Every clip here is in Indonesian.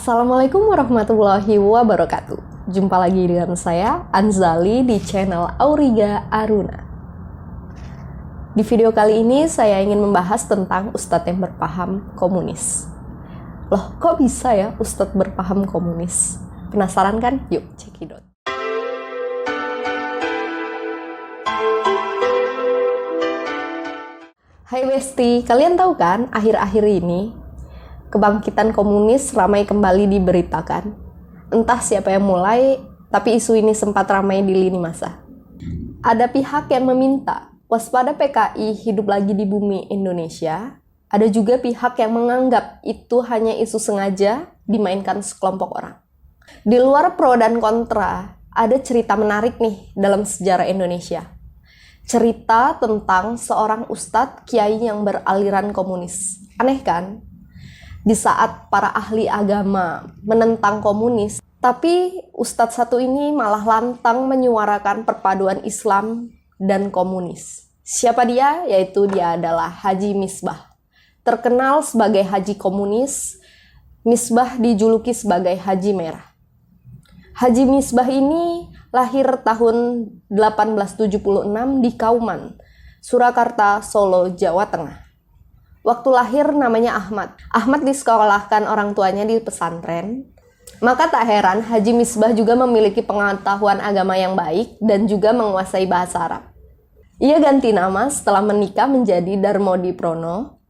Assalamualaikum warahmatullahi wabarakatuh. Jumpa lagi dengan saya, Anzali, di channel Auriga Aruna. Di video kali ini saya ingin membahas tentang Ustadz yang berpaham komunis. Loh, kok bisa ya Ustadz berpaham komunis? Penasaran kan? Yuk, cekidot. Hai Besti, kalian tahu kan akhir-akhir ini kebangkitan komunis ramai kembali diberitakan. Entah siapa yang mulai, tapi isu ini sempat ramai di lini masa. Ada pihak yang meminta waspada PKI hidup lagi di bumi Indonesia. Ada juga pihak yang menganggap itu hanya isu sengaja dimainkan sekelompok orang. Di luar pro dan kontra, ada cerita menarik nih dalam sejarah Indonesia. Cerita tentang seorang ustadz kiai yang beraliran komunis. Aneh kan? Di saat para ahli agama menentang komunis, tapi ustadz satu ini malah lantang menyuarakan perpaduan Islam dan komunis. Siapa dia? Yaitu dia adalah Haji Misbah. Terkenal sebagai Haji Komunis, Misbah dijuluki sebagai Haji Merah. Haji Misbah ini lahir tahun 1876 di Kauman, Surakarta, Solo, Jawa Tengah. Waktu lahir namanya Ahmad. Ahmad disekolahkan orang tuanya di pesantren. Maka tak heran Haji Misbah juga memiliki pengetahuan agama yang baik dan juga menguasai bahasa Arab. Ia ganti nama setelah menikah menjadi Darmodi Prono.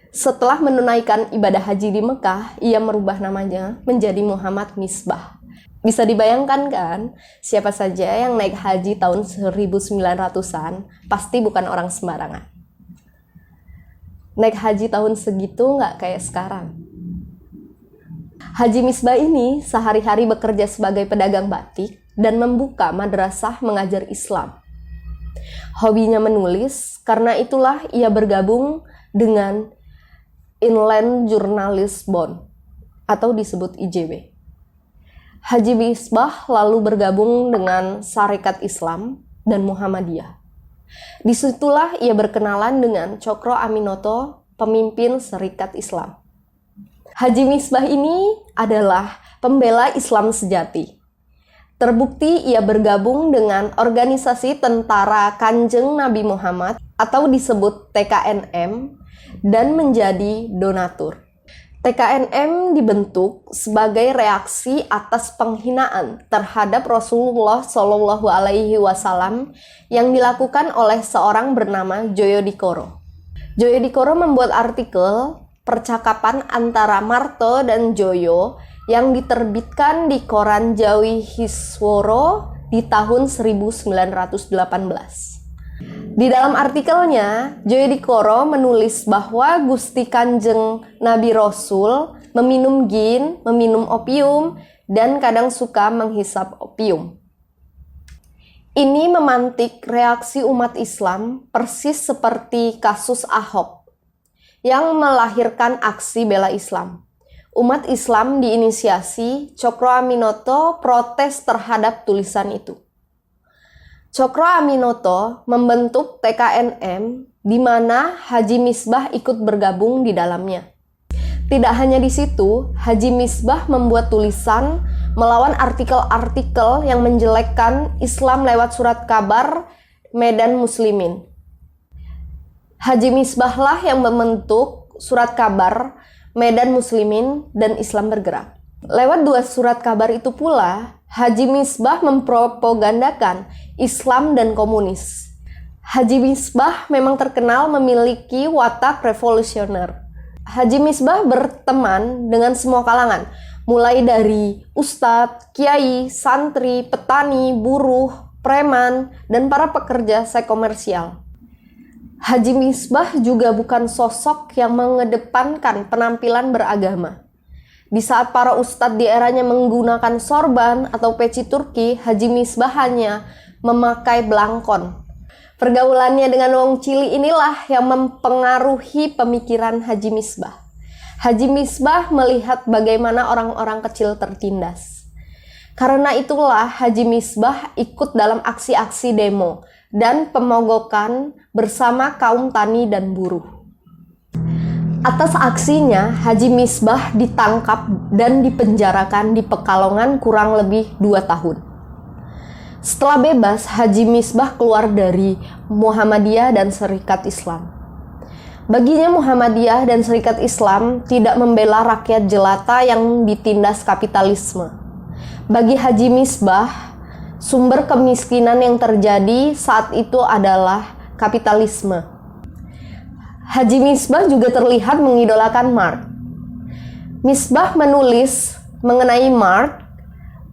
Setelah menunaikan ibadah haji di Mekah, ia merubah namanya menjadi Muhammad Misbah. Bisa dibayangkan kan, siapa saja yang naik haji tahun 1900-an pasti bukan orang sembarangan. Naik haji tahun segitu nggak kayak sekarang. Haji Misbah ini sehari-hari bekerja sebagai pedagang batik dan membuka madrasah mengajar Islam. Hobinya menulis, karena itulah ia bergabung dengan Inland Journalist Bond atau disebut IJB. Haji Misbah lalu bergabung dengan Sarekat Islam dan Muhammadiyah. Disitulah ia berkenalan dengan Cokro Aminoto, pemimpin Serikat Islam. Haji Misbah ini adalah pembela Islam sejati. Terbukti ia bergabung dengan organisasi Tentara Kanjeng Nabi Muhammad atau disebut TKNM dan menjadi donatur. TKNM dibentuk sebagai reaksi atas penghinaan terhadap Rasulullah Shallallahu Alaihi Wasallam yang dilakukan oleh seorang bernama Joyo Dikoro. Joyo Dikoro membuat artikel percakapan antara Marto dan Joyo yang diterbitkan di koran Jawi Hisworo di tahun 1918. Di dalam artikelnya, Joyo Dikoro menulis bahwa Gusti Kanjeng Nabi Rasul meminum gin, meminum opium, dan kadang suka menghisap opium. Ini memantik reaksi umat Islam persis seperti kasus Ahok yang melahirkan aksi bela Islam. Umat Islam diinisiasi Cokro Aminoto protes terhadap tulisan itu. Cokro Aminoto membentuk TKNM di mana Haji Misbah ikut bergabung di dalamnya. Tidak hanya di situ, Haji Misbah membuat tulisan melawan artikel-artikel yang menjelekkan Islam lewat surat kabar Medan Muslimin. Haji Misbahlah yang membentuk surat kabar Medan Muslimin dan Islam Bergerak. Lewat dua surat kabar itu pula, Haji Misbah mempropagandakan Islam dan komunis. Haji Misbah memang terkenal memiliki watak revolusioner. Haji Misbah berteman dengan semua kalangan, mulai dari ustadz, kiai, santri, petani, buruh, preman, dan para pekerja seks komersial. Haji Misbah juga bukan sosok yang mengedepankan penampilan beragama. Di saat para ustadz di eranya menggunakan sorban atau peci Turki, Haji Misbah hanya memakai belangkon. Pergaulannya dengan wong cili inilah yang mempengaruhi pemikiran Haji Misbah. Haji Misbah melihat bagaimana orang-orang kecil tertindas. Karena itulah Haji Misbah ikut dalam aksi-aksi demo dan pemogokan bersama kaum tani dan buruh. Atas aksinya, Haji Misbah ditangkap dan dipenjarakan di Pekalongan kurang lebih 2 tahun. Setelah bebas, Haji Misbah keluar dari Muhammadiyah dan Serikat Islam. Baginya Muhammadiyah dan Serikat Islam tidak membela rakyat jelata yang ditindas kapitalisme. Bagi Haji Misbah, sumber kemiskinan yang terjadi saat itu adalah kapitalisme. Haji Misbah juga terlihat mengidolakan Marx. Misbah menulis mengenai Marx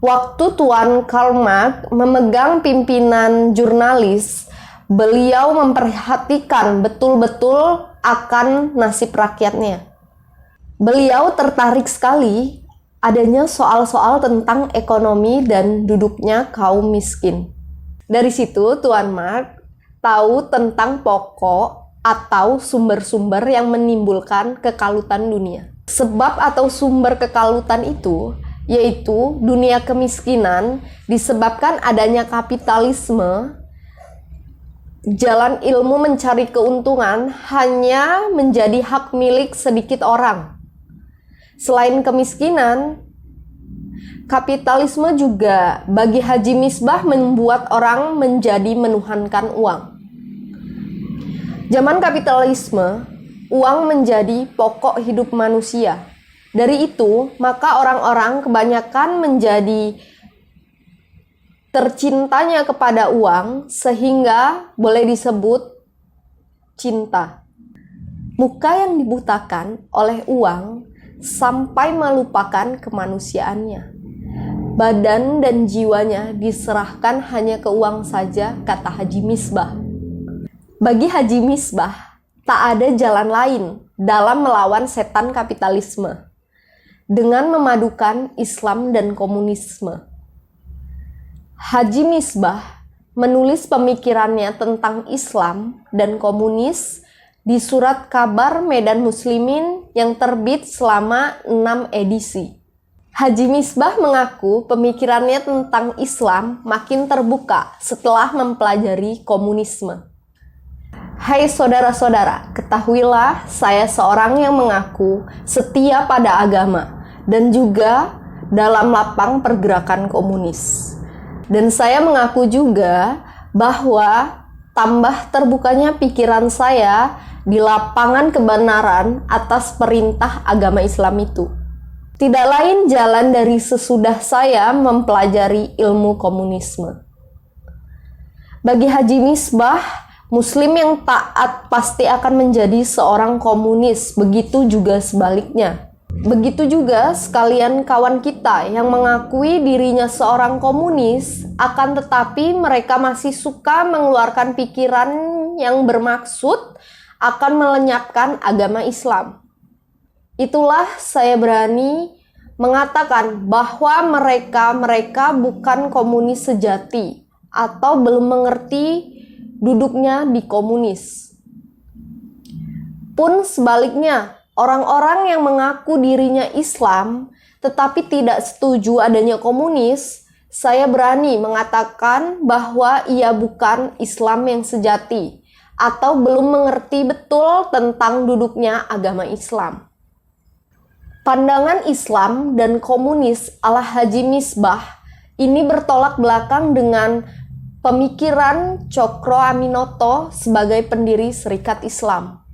waktu Tuan Karl Marx memegang pimpinan jurnalis. Beliau memperhatikan betul-betul akan nasib rakyatnya. Beliau tertarik sekali adanya soal-soal tentang ekonomi dan duduknya kaum miskin. Dari situ Tuan Marx tahu tentang pokok atau sumber-sumber yang menimbulkan kekalutan dunia. Sebab atau sumber kekalutan itu yaitu dunia kemiskinan disebabkan adanya kapitalisme. Jalan ilmu mencari keuntungan hanya menjadi hak milik sedikit orang. Selain kemiskinan, kapitalisme juga bagi Haji Misbah membuat orang menjadi menuhankan uang. Zaman kapitalisme, uang menjadi pokok hidup manusia. Dari itu, maka orang-orang kebanyakan menjadi tercintanya kepada uang sehingga boleh disebut cinta. Muka yang dibutakan oleh uang sampai melupakan kemanusiaannya. Badan dan jiwanya diserahkan hanya ke uang saja, kata Haji Misbah. Bagi Haji Misbah, tak ada jalan lain dalam melawan setan kapitalisme dengan memadukan Islam dan komunisme. Haji Misbah menulis pemikirannya tentang Islam dan komunis di surat kabar Medan Muslimin yang terbit selama 6 edisi. Haji Misbah mengaku pemikirannya tentang Islam makin terbuka setelah mempelajari komunisme. Hai saudara-saudara, ketahuilah saya seorang yang mengaku setia pada agama dan juga dalam lapang pergerakan komunis. Dan saya mengaku juga bahwa tambah terbukanya pikiran saya di lapangan kebenaran atas perintah agama Islam itu. Tidak lain jalan dari sesudah saya mempelajari ilmu komunisme. Bagi Haji Misbah, Muslim yang taat pasti akan menjadi seorang komunis, begitu juga sebaliknya. Begitu juga sekalian kawan kita yang mengakui dirinya seorang komunis, akan tetapi mereka masih suka mengeluarkan pikiran yang bermaksud akan melenyapkan agama Islam. Itulah saya berani mengatakan bahwa mereka bukan komunis sejati atau belum mengerti duduknya di komunis. Pun sebaliknya, orang-orang yang mengaku dirinya Islam tetapi tidak setuju adanya komunis, saya berani mengatakan bahwa ia bukan Islam yang sejati atau belum mengerti betul tentang duduknya agama Islam. Pandangan Islam dan komunis ala Haji Misbah ini bertolak belakang dengan pemikiran Cokro Aminoto sebagai pendiri Serikat Islam.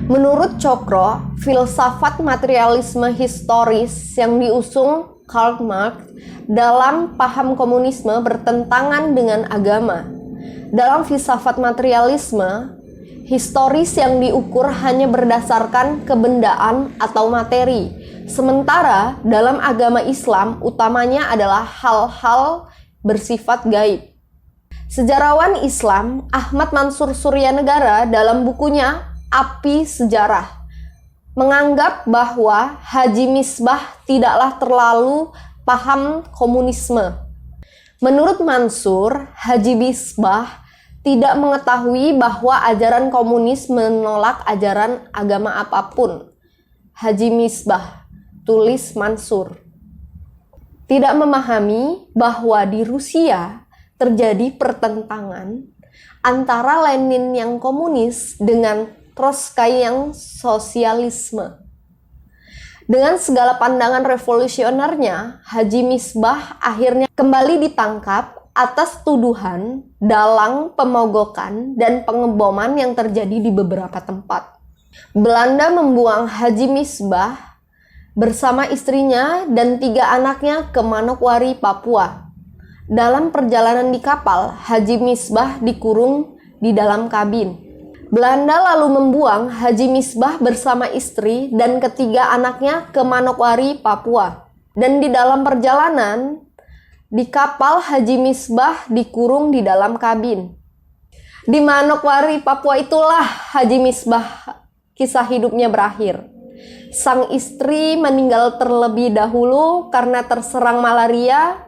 Menurut Cokro, filsafat materialisme historis yang diusung Karl Marx dalam paham komunisme bertentangan dengan agama. Dalam filsafat materialisme, historis yang diukur hanya berdasarkan kebendaan atau materi. Sementara dalam agama Islam utamanya adalah hal-hal bersifat gaib. Sejarawan Islam Ahmad Mansur Suryanegara dalam bukunya Api Sejarah menganggap bahwa Haji Misbah tidaklah terlalu paham komunisme. Menurut Mansur, Haji Misbah tidak mengetahui bahwa ajaran komunis menolak ajaran agama apapun. Haji Misbah, tulis Mansur, tidak memahami bahwa di Rusia terjadi pertentangan antara Lenin yang komunis dengan Trotskyang sosialisme. Dengan segala pandangan revolusionernya, Haji Misbah akhirnya kembali ditangkap atas tuduhan dalang pemogokan dan pengeboman yang terjadi di beberapa tempat. Belanda membuang Haji Misbah bersama istrinya dan 3 anaknya ke Manokwari, Papua. Dalam perjalanan di kapal, Haji Misbah dikurung di dalam kabin. Belanda lalu membuang Haji Misbah bersama istri dan ketiga anaknya ke Manokwari, Papua. Dan di dalam perjalanan, di kapal Haji Misbah dikurung di dalam kabin. Di Manokwari, Papua itulah Haji Misbah kisah hidupnya berakhir. Sang istri meninggal terlebih dahulu karena terserang malaria.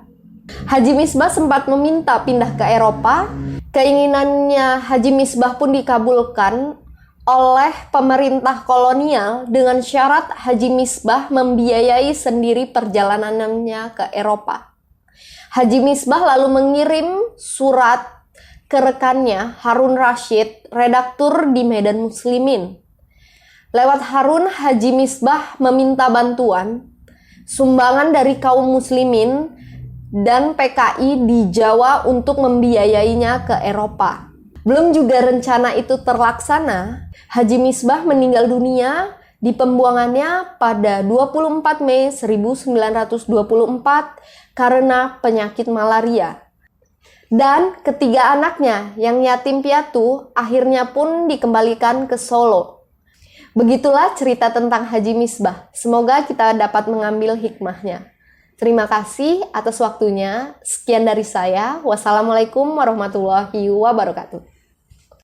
Haji Misbah sempat meminta pindah ke Eropa. Keinginannya Haji Misbah pun dikabulkan oleh pemerintah kolonial dengan syarat Haji Misbah membiayai sendiri perjalanannya ke Eropa. Haji Misbah lalu mengirim surat ke rekannya Harun Rashid, redaktur di Medan Muslimin. Lewat Harun, Haji Misbah meminta bantuan, sumbangan dari kaum muslimin dan PKI di Jawa untuk membiayainya ke Eropa. Belum juga rencana itu terlaksana, Haji Misbah meninggal dunia di pembuangannya pada 24 Mei 1924 karena penyakit malaria. Dan ketiga anaknya yang yatim piatu akhirnya pun dikembalikan ke Solo. Begitulah cerita tentang Haji Misbah. Semoga kita dapat mengambil hikmahnya. Terima kasih atas waktunya. Sekian dari saya. Wassalamualaikum warahmatullahi wabarakatuh.